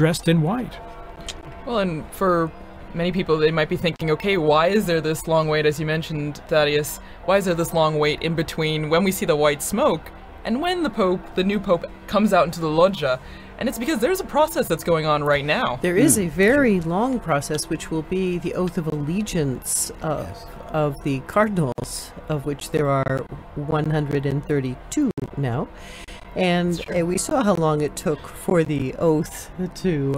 dressed in white. Well, and for many people, they might be thinking, okay, why is there this long wait, as you mentioned, Thaddeus? Why is there this long wait in between when we see the white smoke and when the Pope, the new Pope, comes out into the loggia? And it's because there's a process that's going on right now. There is a very long process, which will be the oath of allegiance of the cardinals, of which there are 132 now. And we saw how long it took for the oath to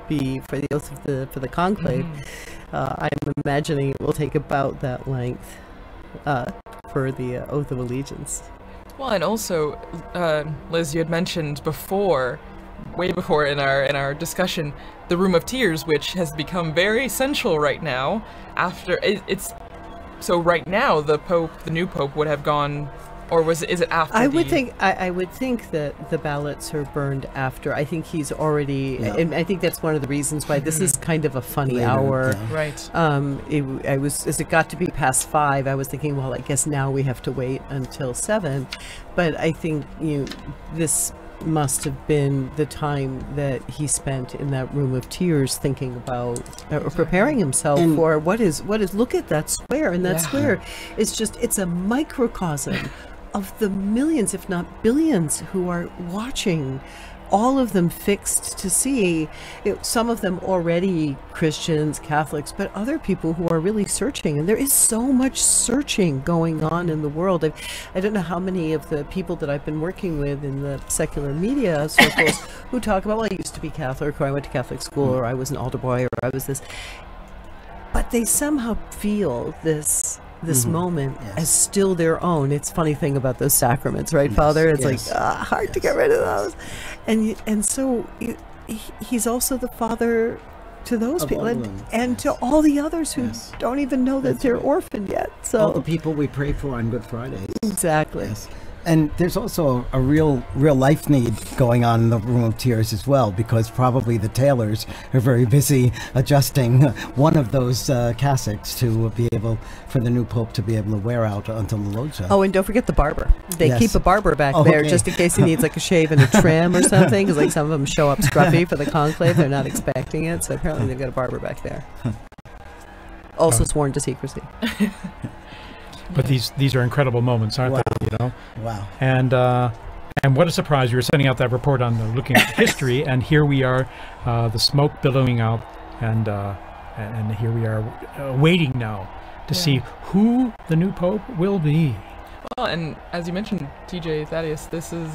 be, for the oath of for the conclave. I'm imagining it will take about that length for the oath of allegiance. Well, and also, Liz, you had mentioned before, way before in our discussion, the Room of Tears, which has become very essential right now. After so right now the Pope, the new Pope, would have gone, or is it after? I would think that the ballots are burned after. I think he's already, and I think that's one of the reasons why this is kind of a funny hour. Right. As it got to be past 5, I was thinking, well, I guess now we have to wait until 7. But I think this must have been the time that he spent in that Room of Tears thinking about or preparing himself for what is look at that square, and that square is just, it's a microcosm of the millions, if not billions, who are watching, all of them fixed to see it, some of them already Christians, Catholics, but other people who are really searching. And there is so much searching going on in the world. I don't know how many of the people that I've been working with in the secular media circles who talk about, well, I used to be Catholic, or I went to Catholic school, or I was an altar boy, or I was this. But they somehow feel this moment as still their own. It's a funny thing about those sacraments, right, Father? It's like hard to get rid of those. And so he's also the father to those people, and to all the others who don't even know that they're orphaned yet. So all the people we pray for on Good Friday. Exactly. Yes. And there's also a real life need going on in the Room of Tears as well, because probably the tailors are very busy adjusting one of those cassocks to be able, for the new Pope to be able to wear out until the loggia. Oh, and don't forget the barber. They keep a barber back there just in case he needs like a shave and a trim or something, because like some of them show up scruffy for the conclave. They're not expecting it, so apparently they've got a barber back there. Also sworn to secrecy. But these are incredible moments, aren't they? You know. Wow. And what a surprise! You were sending out that report on looking at history, and here we are, the smoke billowing out, and here we are waiting now to see who the new Pope will be. Well, and as you mentioned, TJ Thaddeus, this is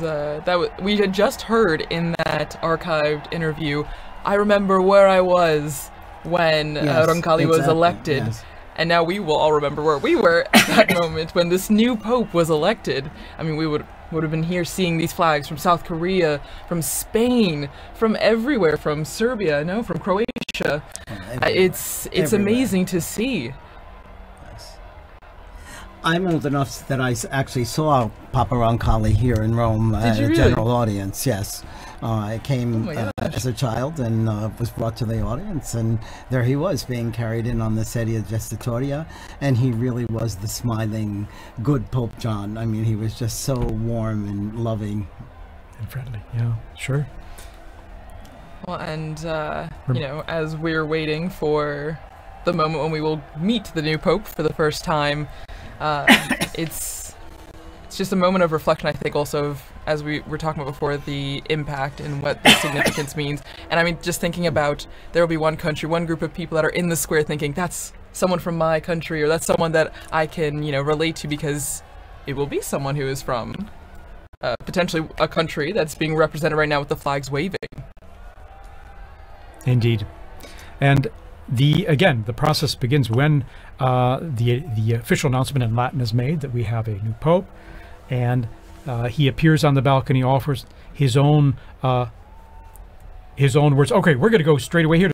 we had just heard in that archived interview. I remember where I was when Roncalli was elected. Yes. And now we will all remember where we were at that moment when this new Pope was elected. I mean, we would have been here seeing these flags from South Korea, from Spain, from everywhere, from Serbia, no, from Croatia. It's amazing to see. Yes. I'm old enough that I actually saw Papa Roncalli here in Rome at a general audience. Yes. I came as a child and was brought to the audience, and there he was being carried in on the sedia gestatoria, and he really was the smiling, good Pope John. I mean, he was just so warm and loving. And friendly, yeah, sure. Well, and, you know, as we're waiting for the moment when we will meet the new Pope for the first time, it's just a moment of reflection, I think, also of, as we were talking about before, the impact and what the significance means. And I mean, just thinking about, there will be one country, one group of people that are in the square thinking, that's someone from my country, or that's someone that I can, you know, relate to, because it will be someone who is from potentially a country that's being represented right now with the flags waving. Indeed. And again, the process begins when the official announcement in Latin is made that we have a new Pope, and he appears on the balcony, offers his own words. Okay, we're going to go straight away here